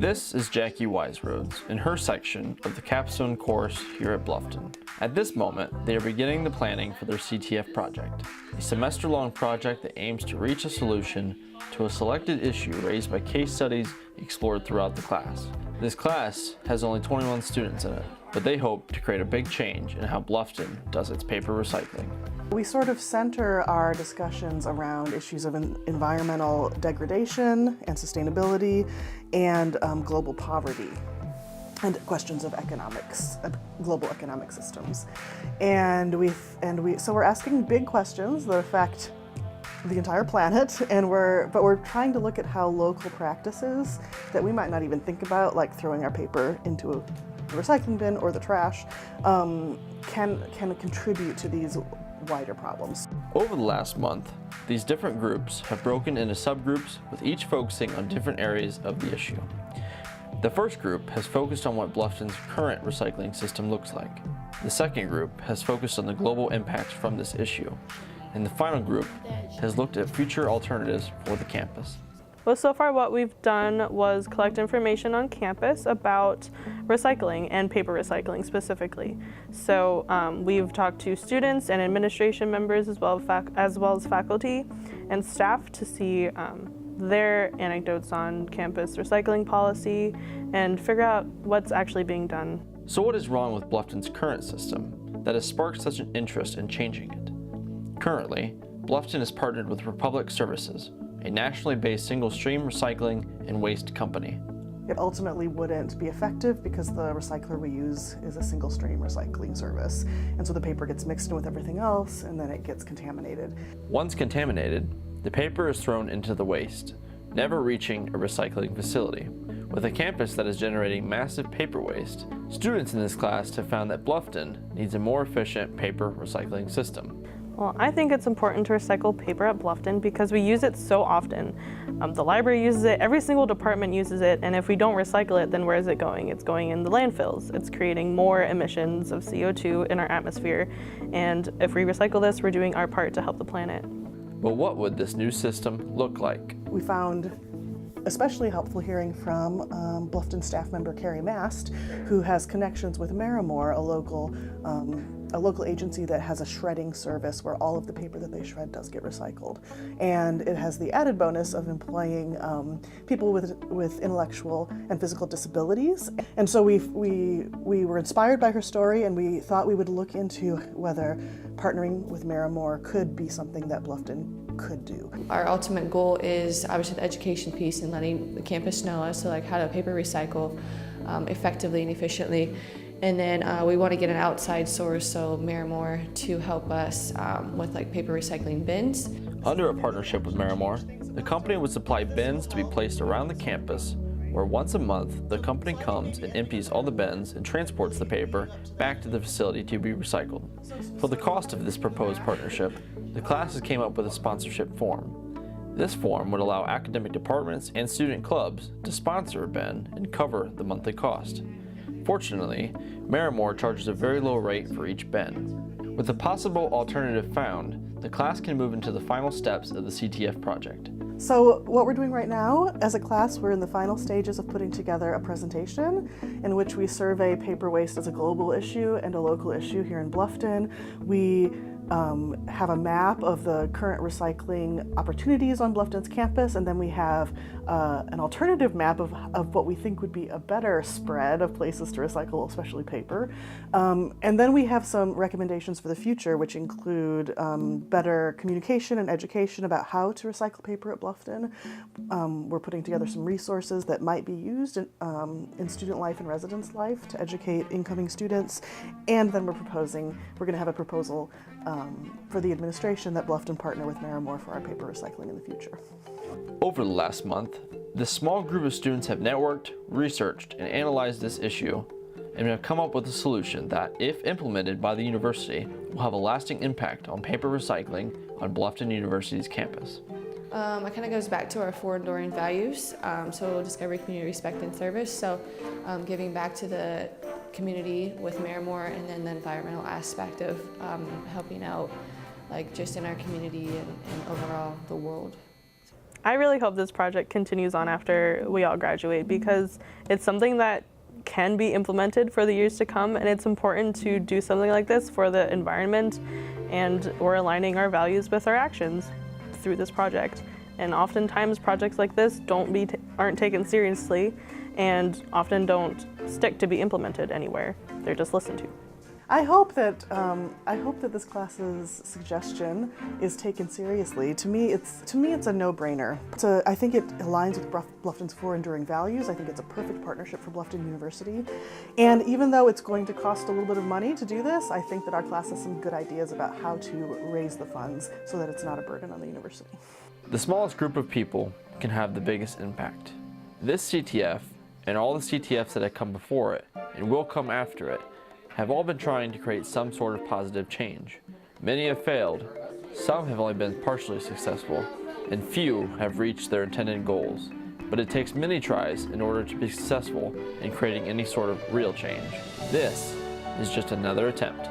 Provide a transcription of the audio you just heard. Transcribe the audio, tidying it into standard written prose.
This is Jackie WYSE RHODES in her section of the capstone course here at Bluffton. At this moment, they are beginning the planning for their CTF project, a semester-long project that aims to reach a solution to a selected issue raised by case studies explored throughout the class. This class has only 21 students in it, but they hope to create a big change in how Bluffton does its paper recycling. We sort of center our discussions around issues of environmental degradation and sustainability and global poverty and questions of economics, global economic systems. So we're asking big questions that affect the entire planet, but we're trying to look at how local practices that we might not even think about, like throwing our paper into a recycling bin or the trash, can contribute to these wider problems. Over the last month, these different groups have broken into subgroups with each focusing on different areas of the issue. The first group has focused on what Bluffton's current recycling system looks like. The second group has focused on the global impacts from this issue. And the final group has looked at future alternatives for the campus. Well, so far what we've done was collect information on campus about recycling and paper recycling specifically. So we've talked to students and administration members as well as faculty and staff to see their anecdotes on campus recycling policy and figure out what's actually being done. So what is wrong with Bluffton's current system that has sparked such an interest in changing it? Currently, Bluffton is partnered with Republic Services, a nationally based single-stream recycling and waste company. It ultimately wouldn't be effective because the recycler we use is a single-stream recycling service. And so the paper gets mixed in with everything else and then it gets contaminated. Once contaminated, the paper is thrown into the waste, never reaching a recycling facility. With a campus that is generating massive paper waste, students in this class have found that Bluffton needs a more efficient paper recycling system. Well, I think it's important to recycle paper at Bluffton because we use it so often. The library uses it, every single department uses it, and if we don't recycle it, then where is it going? It's going in the landfills. It's creating more emissions of CO2 in our atmosphere, and if we recycle this, we're doing our part to help the planet. But what would this new system look like? We found especially helpful hearing from Bluffton staff member CARRIE MAST, who has connections with Marimore, a local agency that has a shredding service where all of the paper that they shred does get recycled. And it has the added bonus of employing people with intellectual and physical disabilities. And so we were inspired by her story, and we thought we would look into whether partnering with Marimore could be something that Bluffton could do. Our ultimate goal is obviously the education piece and letting the campus know as to like how to paper recycle effectively and efficiently. And then we want to get an outside source, so Marimore, to help us with like paper recycling bins. Under a partnership with Marimore, the company would supply bins to be placed around the campus, where once a month the company comes and empties all the bins and transports the paper back to the facility to be recycled. For the cost of this proposed partnership, the classes came up with a sponsorship form. This form would allow academic departments and student clubs to sponsor a bin and cover the monthly cost. Fortunately, Marimore charges a very low rate for each bin. With a possible alternative found, the class can move into the final steps of the CTF project. So what we're doing right now, as a class, we're in the final stages of putting together a presentation in which we survey paper waste as a global issue and a local issue here in Bluffton. We have a map of the current recycling opportunities on Bluffton's campus, and then we have an alternative map of what we think would be a better spread of places to recycle, especially paper. And then we have some recommendations for the future, which include better communication and education about how to recycle paper at Bluffton. We're putting together some resources that might be used in student life and residence life to educate incoming students. And then we're going to have a proposal for the administration that Bluffton partner with Marimore for our paper recycling in the future. Over the last month, this small group of students have networked, researched, and analyzed this issue, and have come up with a solution that, if implemented by the university, will have a lasting impact on paper recycling on Bluffton University's campus. It kind of goes back to our 4 enduring values, so discovery, community, respect, and service. So giving back to the community with Marimore, and then the environmental aspect of helping out like just in our community and overall the world. I really hope this project continues on after we all graduate, because it's something that can be implemented for the years to come, and it's important to do something like this for the environment, and we're aligning our values with our actions through this project. And oftentimes projects like this aren't taken seriously and often don't stick to be implemented anywhere. They're just listened to. I hope that this class's suggestion is taken seriously. To me, it's a no-brainer. I think it aligns with Bluffton's 4 enduring values. I think it's a perfect partnership for Bluffton University. And even though it's going to cost a little bit of money to do this, I think that our class has some good ideas about how to raise the funds so that it's not a burden on the university. The smallest group of people can have the biggest impact. This CTF and all the CTFs that have come before it and will come after it have all been trying to create some sort of positive change. Many have failed, some have only been partially successful, and few have reached their intended goals. But it takes many tries in order to be successful in creating any sort of real change. This is just another attempt.